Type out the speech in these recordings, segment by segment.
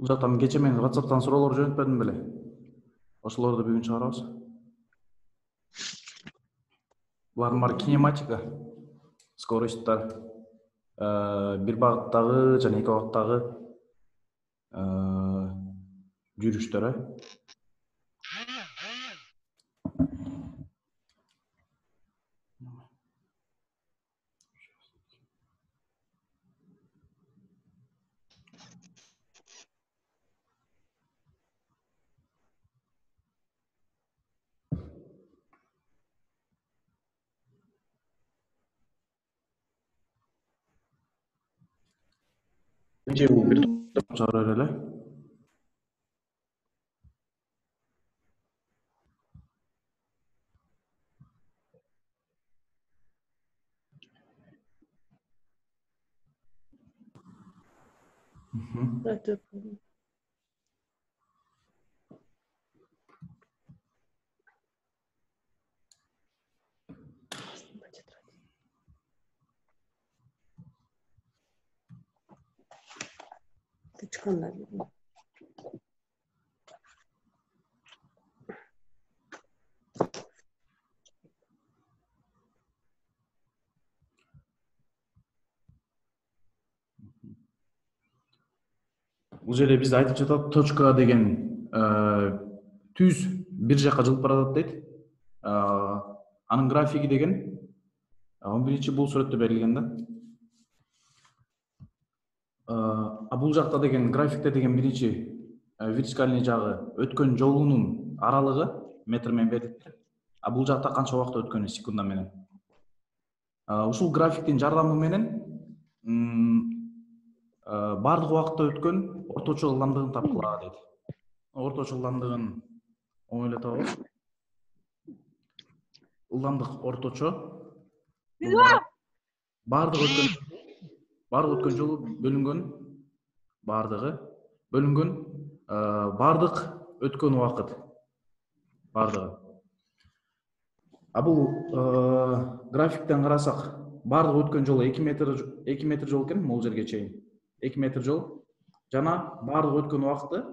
Бул жактан кече мен WhatsApp'tan суроолор жөнөтпөдүм беле. Ошолорду бүгүн чыгарабыз. Булардын баары кинематика, скоросттар, бир багыттагы жана эки багыттагы жүрүштөр, Бул бир топ чыгара берели эле. Бул жерде бизде айтып жатат, точка деген түз бир жакка жылып баратат дейт. Анын графиги деген 11-чи бул сүрөттө берилген да. Бул жакта деген графикте деген биринчи вертикальный жагы өткөн жолунун аралыгы метр менен берилет. Бул жакта канча убакыт өткөнү секунда менен. Ушул графиктин жардамы менен бардык убакытта өткөн орточо ылдамдыгын тапкыла дейт. Орточо ылдамдыгын оңой эле табабыз. Ылдамдык орточо бардык өткөн жолу бөлүнгөн бардык өткөн убакыт бардыгы. Бул графиктен карасак, бардык өткөн жолу 2 метр жол экен, могул жерге чейин 2 метр жол жана бардык өткөн убакыты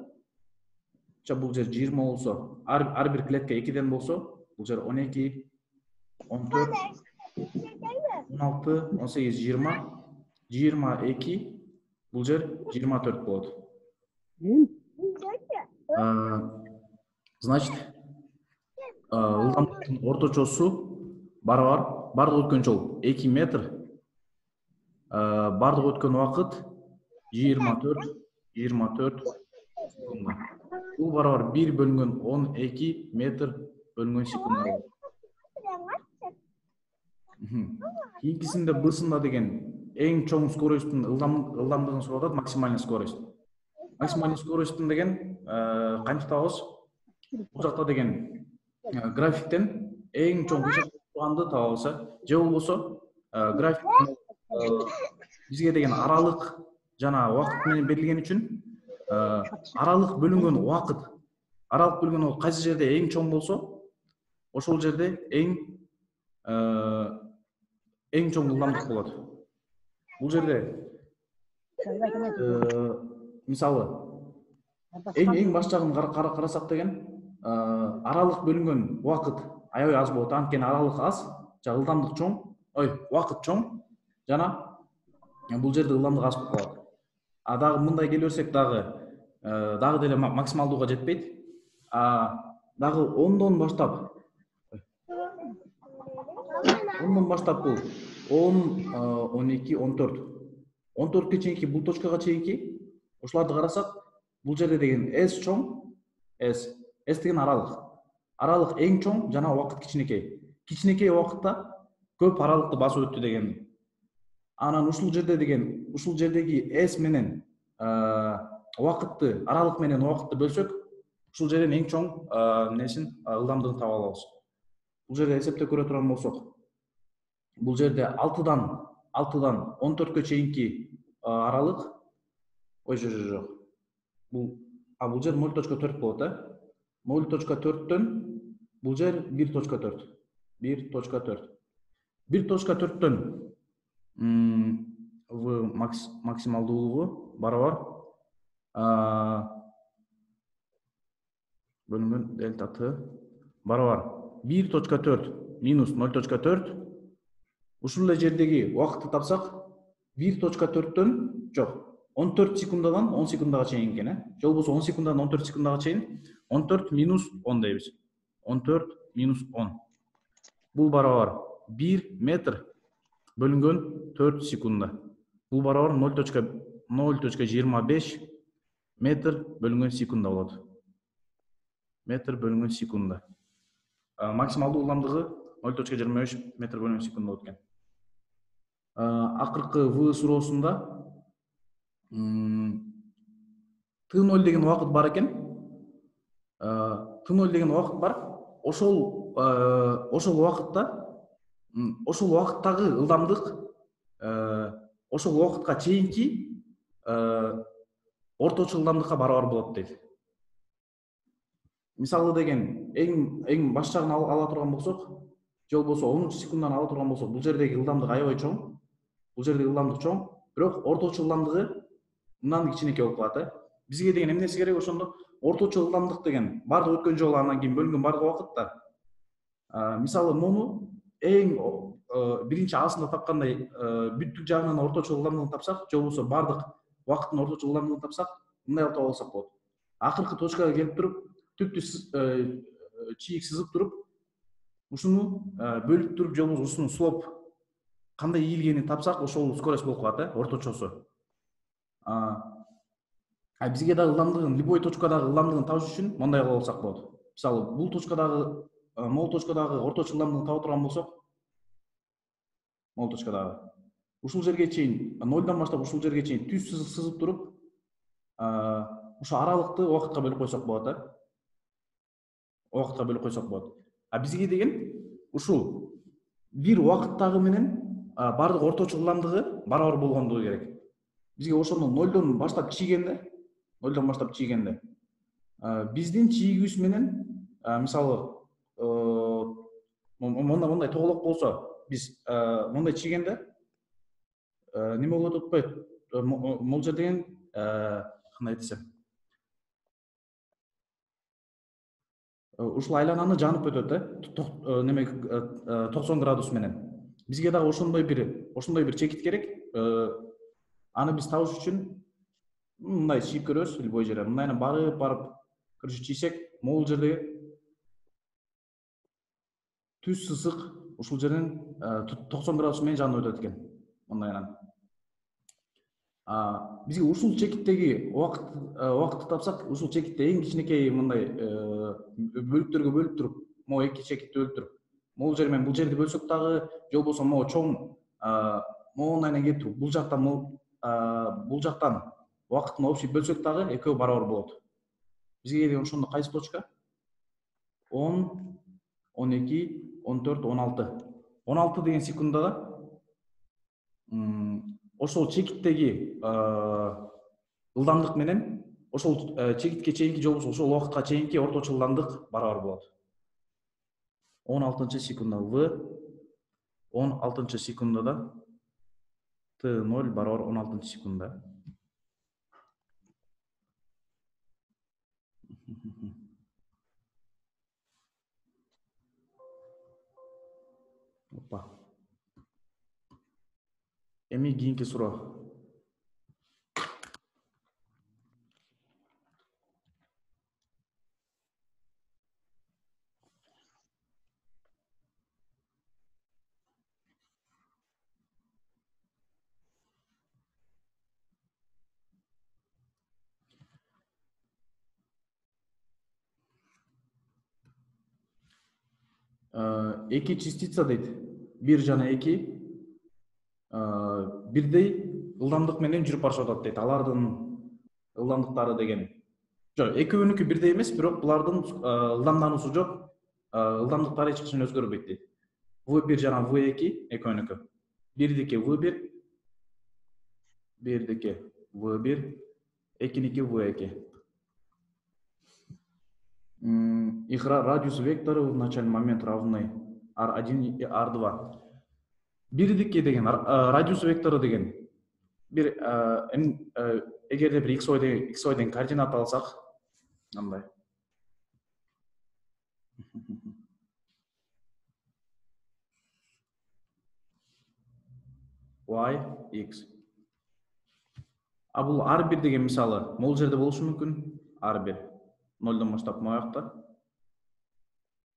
бул жер 20 болсо, ар бир клетка 2ден болсо, бул жер 12, 14, 16, 18, 20, 22, бул жер 24 болот. Значит, ылдамдыктын орточосу барабар, бардык өткөн жол 2 метр, бардык өткөн убакыт 24 секунда. Бул барабар 1 бөлүнгөн 12 метр бөлүнгөн секунда болот. Кийинкисинде Б-сында деген эң чоң скоросттун ылдамдыгын сурап атат, максимальный скорость. Максимальный скоросттун деген кантип табабыз? Бул жакта деген графиктен эң чоң турганды табабыз, же болбосо графиктин бизге деген аралык жана убакыт менен берилген үчүн аралык бөлүнгөн убакыт кайсы жерде эң чоң болсо, ошол жерде эң чоң ылдамдык болот. Бул жерде мисалы эң баш жагын карасак деген аралык бөлүнгөн убакыт аябай аз болот. Анткени аралык аз, ылдамдык чоң, убакыт чоң жана бул жерде ылдамдык аз болуп калат. Дагы мындай келе берсек, дагы деле максималдууга жетпейт. Дагы 10дон баштап бул 10, 12, 14. 14ке чейинки, бул точкага чейинки, ошоларды карасак, бул жерде деген S чоң, S деген аралык. Аралык эң чоң жана убакыт кичинекей. Кичинекей убакытта көп аралыкты басып өттү деген. Анан ушул жердеги S менен убакытты, аралык менен убакытты бөлсөк, ушул жерден эң чоң ылдамдыгын таба алабыз. Бул жерде эсептеп көрө турган болсок, бул жерде 6дан 14кө чейинки аралык, жок. Бул жер 0.4 болот, 0.4төн бул жер 1.4. 1.4төн в максималдуулугу барабар бөлүнгөн дельта Т барабар 1.4 минус 0.4. Ушул эле жердеги убакытты тапсак 1.4-төн жок 14 секундадан 10 секундага чейин экен, же болбосо 10 секундадан 14 секундага чейин 14 минус 10 дейбиз. 14 минус 10. Бул барабар 1 метр бөлүнгөн 4 секунда. Бул барабар 0.25 метр бөлүнгөн секунда болот. Метр бөлүнгөн секунда. Максималдуу ылдамдыгы 0.25 метр бөлүнгөн секунда болот экен. Акыркы В суроосунда Т0 деген убакыт бар экен. Т0 деген убакыт бар. Ошол убакыттагы ылдамдык ошол убакытка чейинки орточо ылдамдыкка барабар болот дейт. Мисалы деген эң баш жагын ала турган болсок, же болбосо 10 секунддан ала турган болсок, бул жердеги ылдамдык аябай чоң. Бул жердеги ылдамдык чоң, бирок орточо ылдамдыгы мындан кичинекей болуп калат. Бизге деген эмнеси керек ошондо? Орточо ылдамдык деген баардык өткөн жолу андан кийин бөлүнгөн баардык убакытта. Мисалы мону эң биринчи асында тапкандай бүттүк жагынан орточо ылдамдыгын тапсак, же болбосо баардык убакыттын орточо ылдамдыгын тапсак, мындай кылып таба алсак болот. Акыркы точкага келип туруп, түптү чийик сызып туруп, ушуну бөлүп туруп, же болбосо ушунун слоп кандай ийилгенин тапсак, ошол скорость болуп калат, орточосу. Бизге дагы ылдамдыгын, любой точкадагы ылдамдыгын табыш үчүн мындай кылып алсак болот. Мисалы, бул точкадагы, могул точкадагы орточо ылдамдыгын таба турган болсок, могул точкадагы ушул жерге чейин, 0-дан баштап ушул жерге чейин түз сызык сызып туруп, ошо аралыкты убакытка бөлүп койсок болот, убакытка бөлүп койсок болот. Бизге деген ушул бир убакыттагы менен баардык орточо ылдамдыгы барабар болгондугу керек. Бизге ошону 0-дон баштап чийгенде, биздин чийигибиз менен, мисалы, мындай тоголок болсо, биз мындай чийгенде неме болуп атпайбы? Могул жер деген кандай айтсам, ушул айлананы жанып өтөт, неме 90 градус менен. Бизге дагы ошондой бир чекит керек. Аны биз табыш үчүн мындай чийип көрөбүз, любой жерде. Мындайынан барып, короче, чийсек, могул жерде түз сызык ушул жерден 90 градус менен жанып өтөт экен. Мындайынан. Бизге ушул чекиттеги убакытты тапсак, ушул чекитте эң кичинекей мындай бөлүктөргө бөлүп туруп, могу эки чекитти бөлүп туруп, могул жер менен бул жерди бөлсөк дагы, же болбосо могу чоң мындайынан келип туруп, бул жактан убакыттын общий бөлсөк дагы экөө барабар болот. Бизге деген ошондо кайсы точка? 10, 12, 14, 16. 16 деген секундада ошол чекиттеги ылдамдык менен ошол чекитке чейинки, же болбосо ошол убакытка чейинки орточо ылдамдык барабар болот. 16 секунда В, 16 секундада Т0 барабар 16 секунда. Опа. Эми кийинки суроо. Эки частица дейт. 1 жана 2 бирдей ылдамдык менен жүрүп барышып атат дейт. Алардын ылдамдыктары деген. Жок, экөөнүкү бирдей эмес, бирок булардын ылдамдануусу жок, ылдамдыктары эч качан өзгөрбөйт дейт. V1 жана V2 экөөнүкү. Бирдики V1, бирдики V1, экиники V2. Их радиус вектору в начальный момент равны R1 и R2. Бирдики деген радиус вектору деген бир эгерде бир x y деген координат алсак, мындай. Y, x. А бул R1 деген мисалы могул жерде болушу мүмкүн. R1 0дон баштап моякта.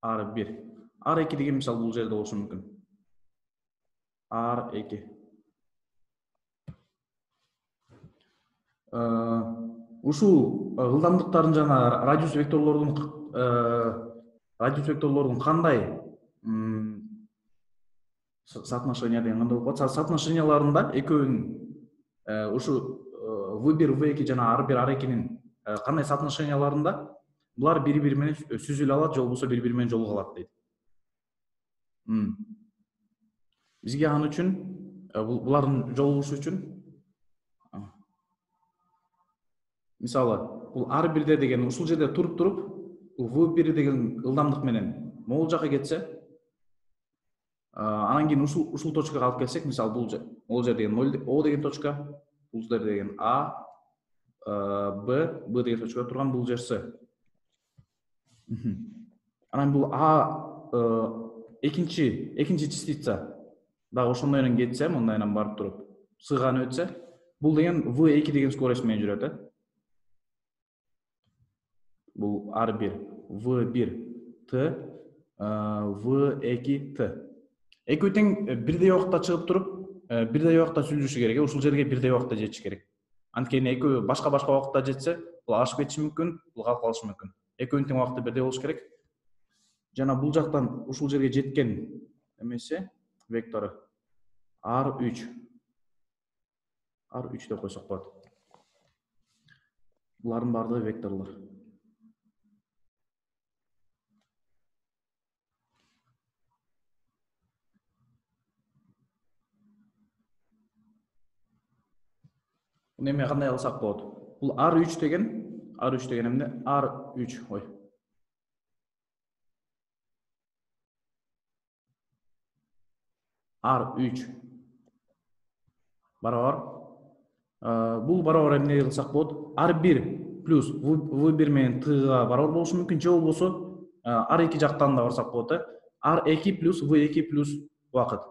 R1. R2 деген мисалы бул жерде болушу мүмкүн. R2. Ушул ылдамдыктардын жана радиус векторлордун кандай соотношение деген кандай болуп калат? Соотношенияларында экөөнүн ушу V1, V2 жана R1, R2нин кандай соотношенияларында булар бири-бири менен сүзүлө алат, же болбосо бири-бири менен жолуга алат дейт. Бизге ал үчүн булардын жолугушу үчүн мисалы бул R1 деген ушул жерде туруп, бул V1 деген ылдамдык менен могул жака кетсе, анан кийин ушул точкага алып келсек, мисалы бул жер деген 0 O деген точка, бул жер деген A, B деген точкада турган, бул жер С. Анан бул экинчи частица дагы ошондой менен кетсе, мындай менен барып туруп, сыганы өтсө, бул деген V2 деген скорость менен жүрөт, Бул R1, V1, T, V2, T. Экөө тең бирдей убакта чыгып туруп, бирдей убакта сүзүлүшү керек. Ушул жерге бирдей убакта жетиш керек. Анткени экөө башка убакта жетсе, бул ашып кетиши мүмкүн, бул калып калышы мүмкүн. Экөөнүн тең убакты бирдей болуш керек. Жана бул жактан ушул жерге жеткен эмеси вектору R3. R3 деп койсок болот. Булардын баардыгы векторлор. Неме кандай алсак болот? Бул R3 деген эмне? R3, ой. R3 барабар. Бул барабар эмне кылсак болот? R1 плюс V1 менен T-га барабар болушу мүмкүн, же болбосо R2 жактан да барсак болот, R2 плюс V2 плюс убакыт.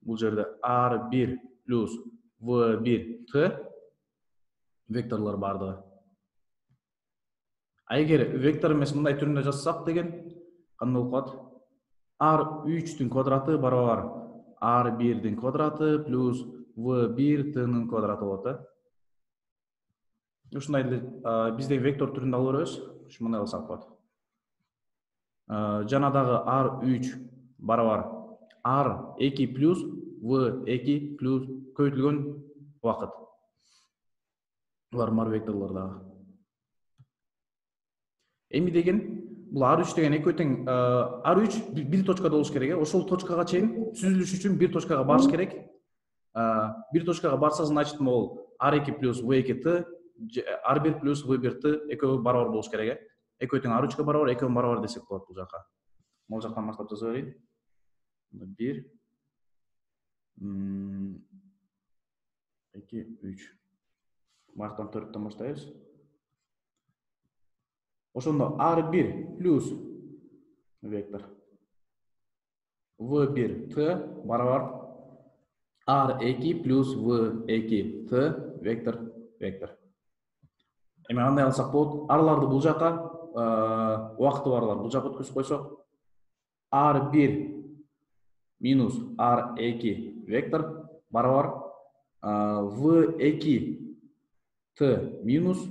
Бул жерде R1 плюс V1 T векторлор бардыгы. А эгер вектор эмес мындай түрүндө жазсак деген кандай болуп калат? R3-түн квадраты барабар R1-дин квадраты плюс V1 T-нын квадраты болот. Ушундай эле бизде вектор түрүндө алып беребиз. Ушундай алсак болот. Жана дагы R3 барабар R2 плюс V2 плюс көбөйтүлгөн убакыт. Булар векторлор дагы. Эми деген бул R3 деген экөө тең R3 бир точкада болуш керек. Ошол точкага чейин сүзүлүш үчүн бир точкага барыш керек. Бир точкага барса, значит могул R2 плюс V2 T, R1 плюс V1 T экөө барабар болуш керек. Экөө тең R3-га барабар, экөө барабар десек болот бул жака. Могул жактан баштап жаза берейин. 1 2 3. Баштан 4-төн баштайбыз. Ошондо R1 плюс вектор V1 T барабар R2 плюс V2 T вектор. Эми кандай алсак болот? Арларды бул жака, убакыты барлар бул жака өткөзүп койсок, R1 минус R2 вектор барабар V2 T минус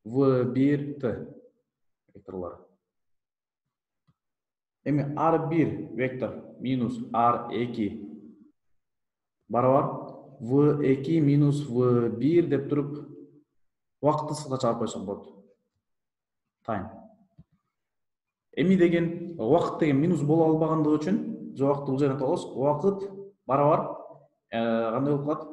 V1 T векторлор. Эми R1 вектор минус R2 барабар V2 минус V1 деп туруп убакытты сызга чыгарып койсок болот. Time. Эми деген убакыт деген минус боло албагандыгы үчүн, же убакытты бул жерден табабыз. Убакыт барабар кандай болуп калат?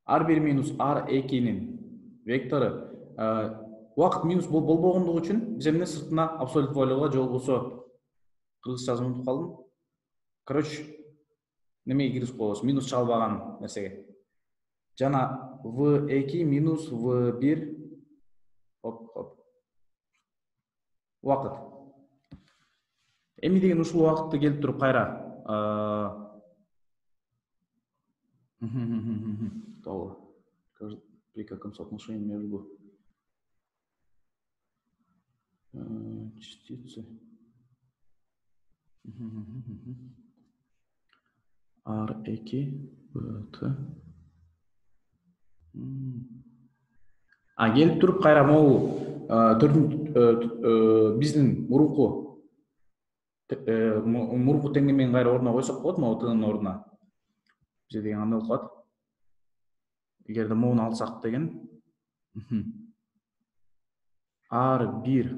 R1 минус R2-нин вектору убакыт минус болбогондугу үчүн биз эмне сыртына абсолют волюга же болбосо кыргызча жазып унутуп калдым. Короче, немеге киргизип коебуз, минус чалбаган нерсеге. Жана v2 минус v1 хоп убакыт. Эми деген ушул убакытты келип туруп кайра при каком соотношении между частицы R2 BT келип туруп кайра могу биздин мурунку теңдемени кайра ордуна койсок болот, могу тынын ордуна. Бизде деген кандай болуп калат? Эгерде могуну алсак деген R1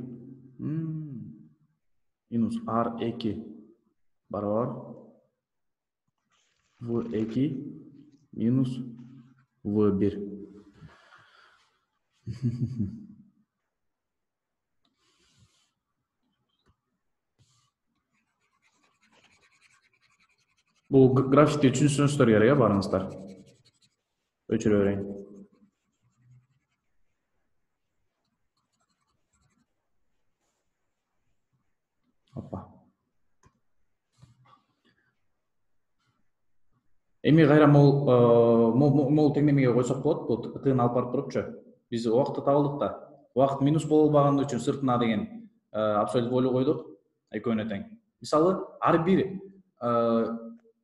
минус R2 барабар V2 минус V1. Бул графикти түшүнсөңүздөр керек, барыңыздар. Өчүрө берейин. Опа. Эми кайра могул теңдемеге койсок болот. Бул тыын алып барып турупчу. Биз убакытты табылдык да. Убакыт минус болбогондугу үчүн сыртына деген абсолют волю койдук. Экөөнө тең. Мисалы R1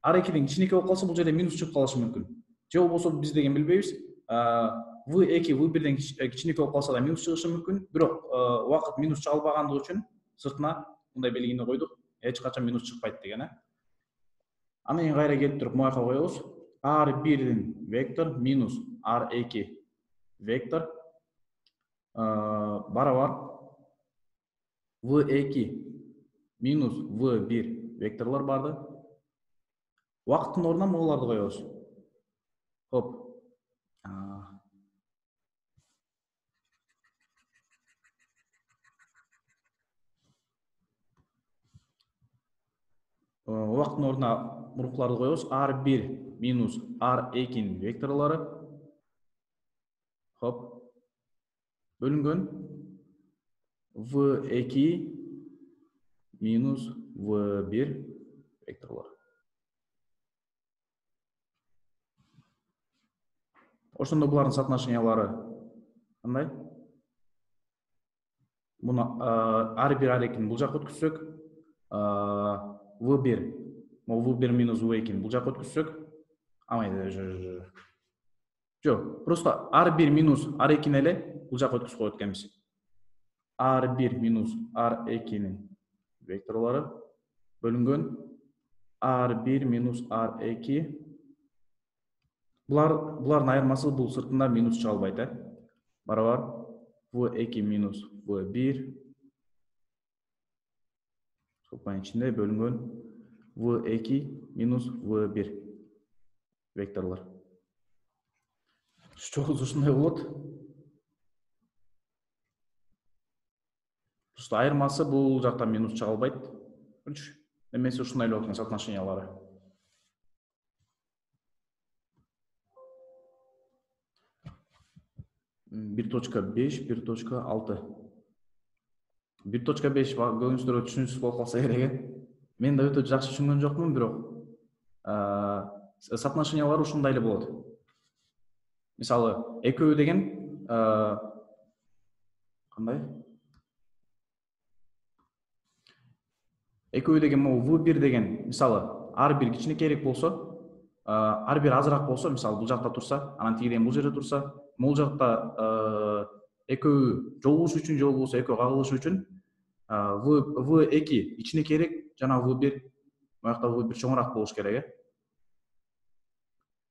R2'nin кичинекей болуп калса, бул жерде минус чыгып калышы мүмкүн. Же болбосо биз деген билбейбиз. V2 V1'ден кичинекей болуп калса да минус чыгышы мүмкүн. Бирок убакыт минус чалбагандыгы үчүн сыртына мындай белгини койдук. Эч качан минус чыкпайт деген, Аны эми кайра келип туруп маяка коебуз. R1'дин вектор минус R2 вектор барабар V2 минус V1 векторлор барды. Убакыттын ордуна могуларды коебуз. Хоп. Убакыттын ордуна мурункуларды коебуз. R1 минус R2'nin векторлору. Хоп. Бөлүнгөн V2 минус V1 векторлор. Ошондо булардын соотношениялары кандай? Муну R1 R2'nin бул жака өткүзсөк, V1 V1 минус V2'nin бул жака өткүзсөк, жок, просто R1 минус R2'nin эле бул жака өткүзүп коет экенбиз. R1 минус R2'nin векторлору бөлүнгөн R1 минус R2. Булардын айырмасы бул сыртында минус чалбайт, барабар V2 минус V1 сопанын ичинде бөлүнгөн V2 минус V1 векторлор. Чогулуусу ушундай болот. Просто айырмасы бул жакта минус чалбайт. Эмеси ушундай эле болот соотношениялары. Bir точка 5, 1.6. 1.5 көбүнүздөргө түшүнүксүз болуп калса керек. Мен да өтө жакшы түшүнгөн жокмун, бирок соотношениялары ушундай эле болот. Мисалы, экөө деген кандай? Экөө деген могу V1 деген, мисалы, R1 кичинекейирээк болсо, R1 азыраак болсо, мисалы, бул жакта турса, анан тигиден бул жерде турса, могул жакта экөө жолугуш үчүн же болбосо экөө кагылышы үчүн V2 кичинекейирээк, жана V1 муякта V1 чоңураак болуш керек,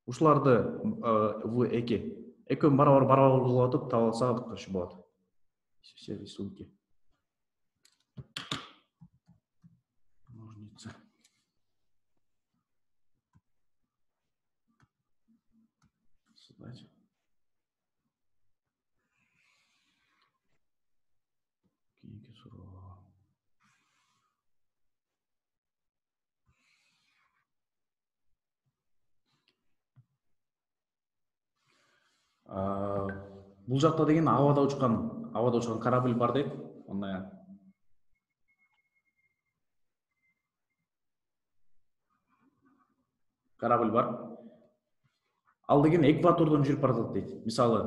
Ушуларды V2 экөөнүн барабар кылып атып таба алсак ошо болот. Все рисунки. Ножницы. Создать. Бул жакта деген абада учкан корабль бар дейт. Мындай корабль бар. Ал деген экватордон жүрүп баратат дейт. Мисалы,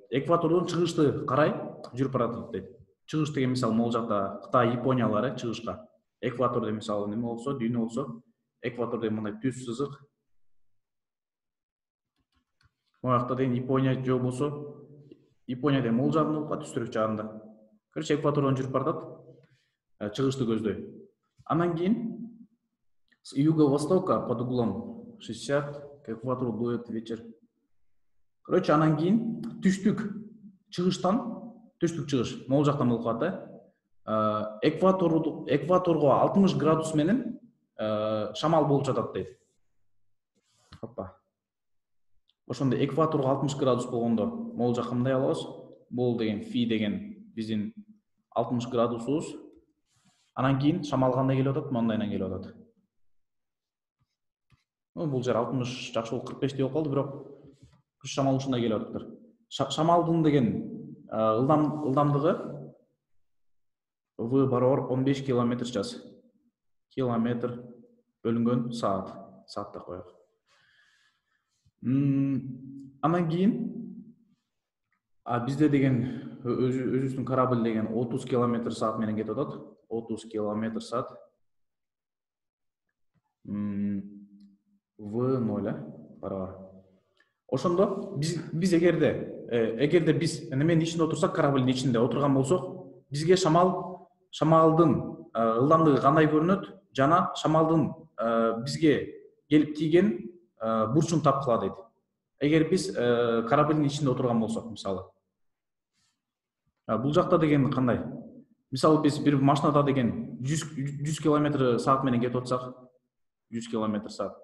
экватордон чыгышты карай жүрүп баратат дейт. Чыгыш деген мисалы могул жакта Кытай, Япониялар чыгышка. Экватордо мисалы неме болсо, дүйнө болсо, экватор деген мындай түз сызык. Могул жакта деген Япония же болсо, Япония деген могул жагында болуп калат, түстүрүк жагында. Короче, экватордон жүрүп баратат, чыгышты көздөй. Анан кийин с юго-востока под углом 60 к экватору дует вечер. Короче, анан кийин түштүк чыгыш могул жактан болуп калат да. Экваторго 60 градус менен шамал болуп жатат дейт. Опа. Ошондо экваторго 60 градус болгондо могул жакка мындай алабыз. Бул деген фи деген биздин 60 градусубуз. Анан кийин шамал кандай келип атат? Мондайдан келип атат. Бул жер 60 жакшы болуп 45 болуп калды, бирок күч шамал ушундай келип атыптыр. Шамалдын деген ылдамдыгы V барабар 15 км/час. Километр бөлүнгөн саат. Саатта коелу. Анан кийин бизде деген өзүбүздүн корабль деген 30 км/саат менен кетип атат. 30 км/саат. V0 барабар. Ошондо биз эгерде биз неменин ичинде отурсак, кораблдын ичинде отурган болсок, бизге шамалдын ылдамдыгы кандай көрүнөт жана шамалдын бизге келип тийген бурчун тапкыла дейт. Эгер биз кораблдын ичинде отурган болсок, мисалы. Бул жакта деген кандай? Мисалы биз бир машинада деген 100 км/саат менен кетип атсак, 100 км/саат.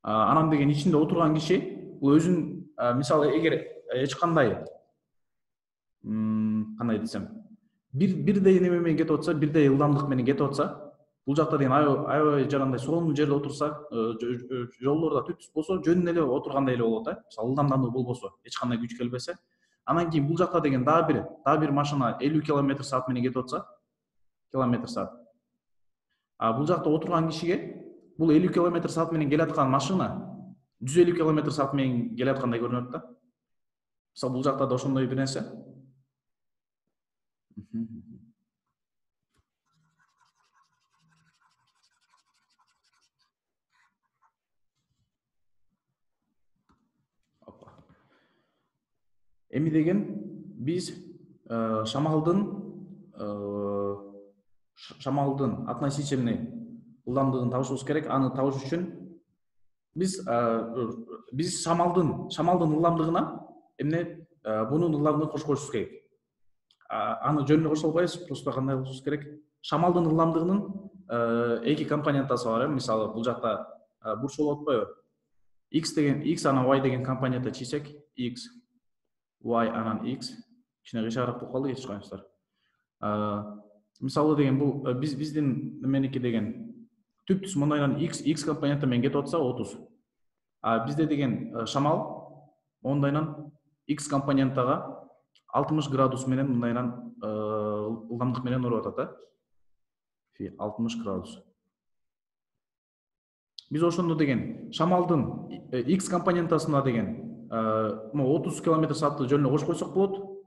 Анан деген ичинде отурган киши бул өзүн мисалы эгер эч кандай кандай десем, бирдей неме менен кетип атса, бирдей ылдамдык менен кетип атса, бул жакта деген аябай жарандай сонун жерде отурса, жолдордо түтүс болсо, жөн эле отургандай эле болот, мисалы ылдамдыгы болбосо, эч кандай күч келбесе. Анан кийин бул жакта деген дагы бир машина 50 км/саат менен кетип атса, километр/саат. Бул жакта отурган кишиге бул 50 км/саат менен келаткан машина 150 км/саат менен келаткандай көрүнөт да. Мисалы бул жакта да ошондой бир нерсе. Эми деген биз шамалдын относительный ылдамдыгын табышыбыз керек. Аны табыш үчүн биз шамалдын ылдамдыгына бунун ылдамдыгын кошпошубуз керек. Аны жөн эле кошо албайбыз, просто кандай кылышыбыз керек? Шамалдын ылдамдыгынын эки компонентасы бар, мисалы бул жакта бурч болуп атпайбы? X анан Y деген компонентти чийсек, X, Y анан X, кичине кыйшагыраак болуп калды, кечирийсиңиздер. Мисалы деген бул биздин неменики деген түптүз мондайдан X компоненти менен кетип атса 30. Бизде деген шамал мондайдан X компонентага 60 градус менен мындайдан ылдамдык менен уруп атат, 60 градус. Биз ошондо деген шамалдын X компонентасына деген 30 км/саатты жөн эле кошуп койсок болот.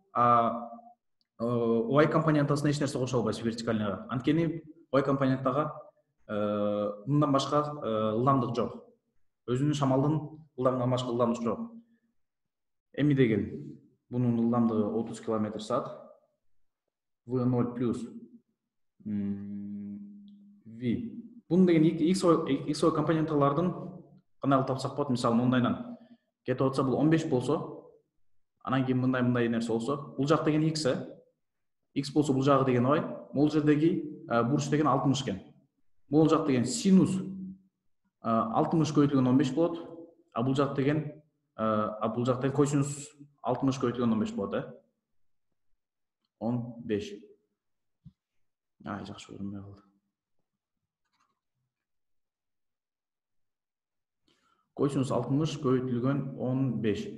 Y компонентасына эч нерсе кошо албайсыз, вертикальныйга. Анткени Y компонентага мындан башка ылдамдык жок. Өзүнүн шамалдын ылдамдыгынан башка ылдамдык жок. Эми деген бунун ылдамдыгы 30 км/саат. V0 плюс V. Бунун деген XY компоненталардын кандай тапсак болот? Мисалы мондайдан кетип атса, бул 15 болсо, анан кийин мындай нерсе болсо, бул жак деген X болсо, бул жагы деген Y, могул жердеги бурч деген 60 экен. Могул жак деген синус 60 көбөйтүлгөн 15 болот, бул жак деген косинус 60 көбөйтүлгөн 15 болот, 15. Жакшы көрүнбөй калды. Косинус 60 көбөйтүлгөн 15.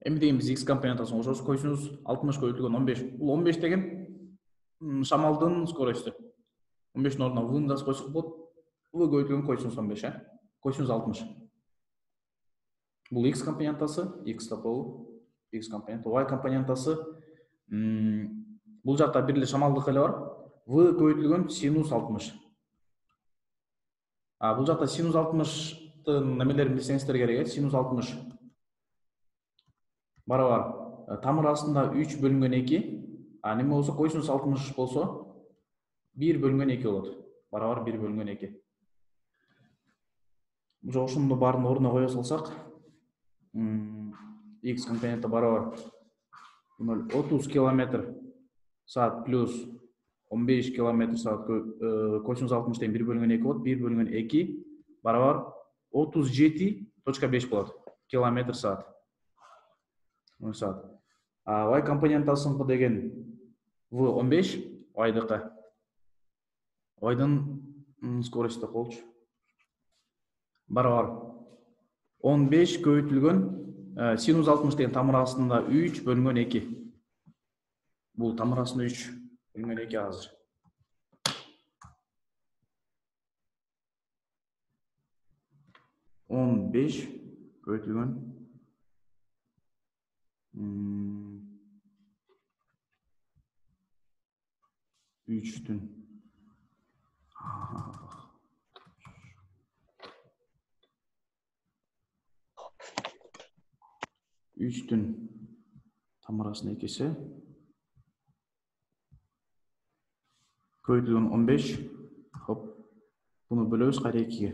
Эми деген биз x компонентасын кошобуз. Койсуңуз 60 көбөйтүлгөн 15. Бул 15 деген шамалдын скоросту. 15-ин ордуна v-ны да койсок болот. V көбөйтүлгөн койсуңуз 15, койсуңуз 60. Бул x компонентасы, x топологу, x компонент, y компонентасы. Бул жакта бир эле шамалдык эле бар. V көбөйтүлгөн синус 60. Бул жакта синус 60-тын немелерин билсеңиздер керек. Синус 60 барабар тамыр астында 3 бөлүнгөн 2. Неме болсо койсуңуз 60 болсо 1 бөлүнгөн 2 болот. Барабар 1 бөлүнгөн 2. Бул ошону баарын ордуна кое салсак, x компоненти барабар 30 км саат плюс 15 км саат койсуңуз 60 деген 1 бөлүнгөн 2 болот. 1 бөлүнгөн 2 барабар 37.5 болот. Километр саат. Y компонентасыныкы деген v 15, y-дыкы. Y-дын скорости болчу. Барабар 15 көбөйтүлгөн синус 60 деген тамыр астында 3 бөлүнгөн 2. Бул тамыр астында 3 бөлүнгөн 2 азыр. Он 5 көбөйтүлгөн 3-түн 3-түн тамыр астына 2-си көбөйтүлгөн 15. Хоп. Буну бөлөбүз кайра 2-ге.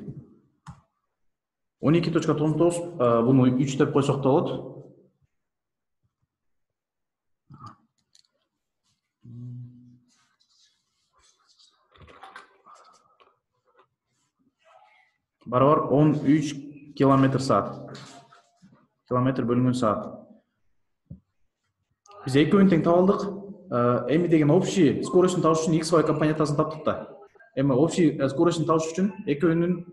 12.99, буну 3 деп койсок да болот. Барабар 13 км саат. Километр бөлүнгөн саат. Биз экөөнү тең таап алдык. Эми деген общий скоростун табыш үчүн x, y компонентасын таптык да. Эми общий скоростун табыш үчүн экөөнүн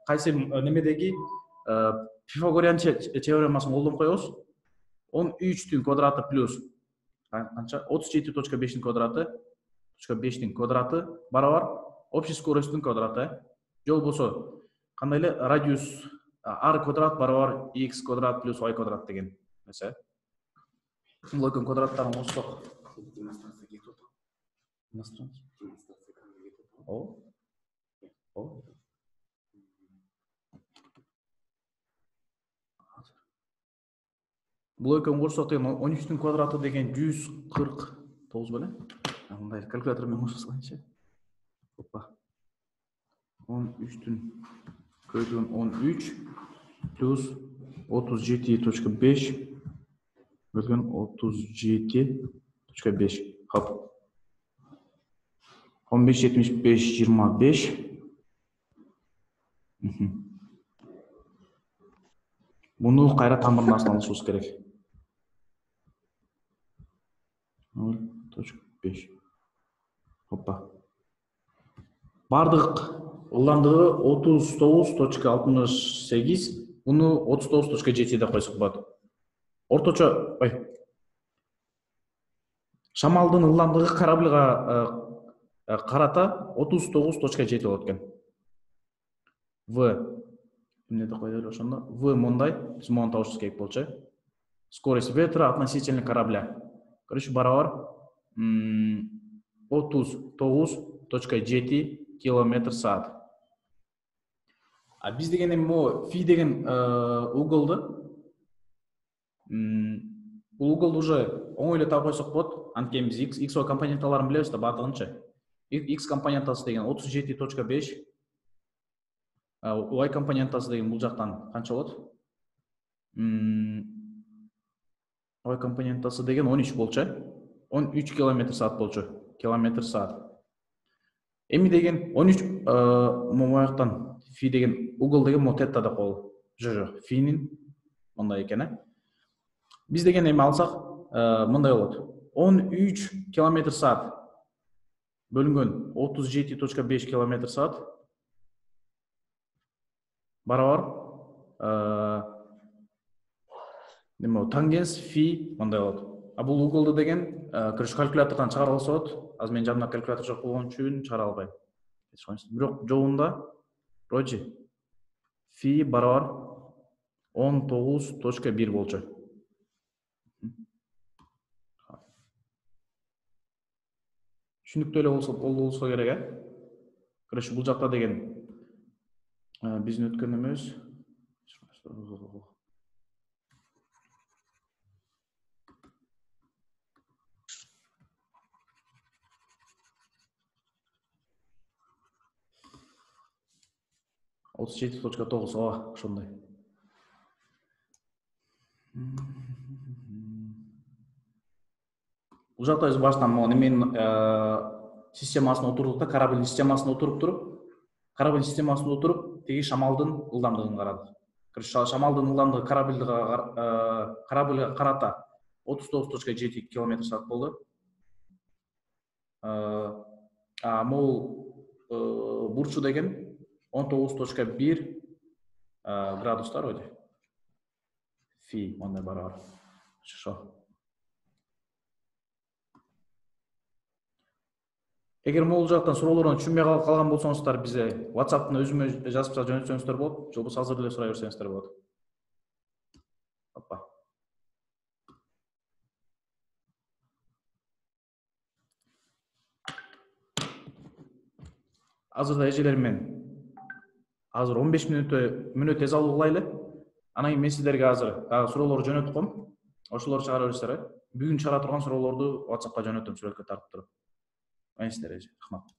кайсы немедеги Пифагориан теоремасын колдонуп коебуз. 13-түн квадраты плюс канча? 37.5-тин квадраты, 5-тин квадраты барабар общий скоросттун квадраты. Же болбосо кандай эле радиус r квадрат барабар x квадрат плюс y квадрат деген нерсе. Бул экөөнүн квадраттарын кошсок. Бул экөөнүн кошсок деген 13-түн квадраты деген 149 беле? Мындай калькулятор менен кошо салайынчы. Опа. 13-түн көбөйтүлгөн 13 плюс 37.5 бөлгөн 37.5. Хоп. 15.75 25. Буну кайра тамырдын астына алышыбыз керек. 0.5. Опа. Бардык ылдамдыгы 39.68. Буну 39.7 деп койсок болот. Орточо, шамалдын ылдамдыгы кораблга карата 39.7 болот экен. В эмнеде коелу ошондо? В мондай, биз мону табышыбыз керек болчу. Скорость ветра относительно корабля. Короче, барабар 39.7 км саат. Биз деген эми могу фи деген уголду бул уголду уже оңой эле таап койсок болот. Анткени биз x, y компоненталарын билебиз да бардыгынча. X компонентасы деген 37.5. Y компонентасы деген бул жактан канча болот? Y компонентасы деген 13 болчу. 13 км саат болчу. Километр саат. Эми деген 13 мояктан фи деген угол деген мо тета деп коелу. Жок, финин мындай экен. Биз деген эми алсак мындай болот. 13 км саат бөлүнгөн 37.5 км саат барабар Неме тангенс фи мындай болот. А бул уголду деген короче калькулятордон чыгара алса болот. Азыр менин жанымда калькулятор жок болгон үчүн чыгара албайм. Бирок жобунда вроде фи барабар 19.1 болчу. Түшүнүктүү эле болсо керек, Короче, бул жакта деген биздин өткөнүбүз отуз жети точка тогуз, ошондой. Бул жакта биз баштан могу неменин системасына отурдук да, кораблдин системасына отуруп туруп, тиги шамалдын ылдамдыгын карадык. Короче, шамалдын ылдамдыгы кораблга карата 39.7 км/с болду. Могул бурчу деген 19.1 градустар вроде. Фи мындай барабар. Ошо. Эгер могул жактан суроолордон түшүнбөй калган болсоңуздар, бизе WhatsApp'tan өзүмө жазып жөнөтсөңүздөр болот, же болбосо азыр эле сурай берсеңиздер болот. Опа. Азырда эжелер менен азыр 15 мүнөт эз алуу кылайлы. Анан кийин мен сиздерге азыр суроолор жөнөтүп коем. Ошолорду чыгара берсеңиздер. Бүгүн чыгара турган суроолорду WhatsApp'ка жөнөтөм, сүрөткө тартып туруп. Айсиздер эже. Рахмат.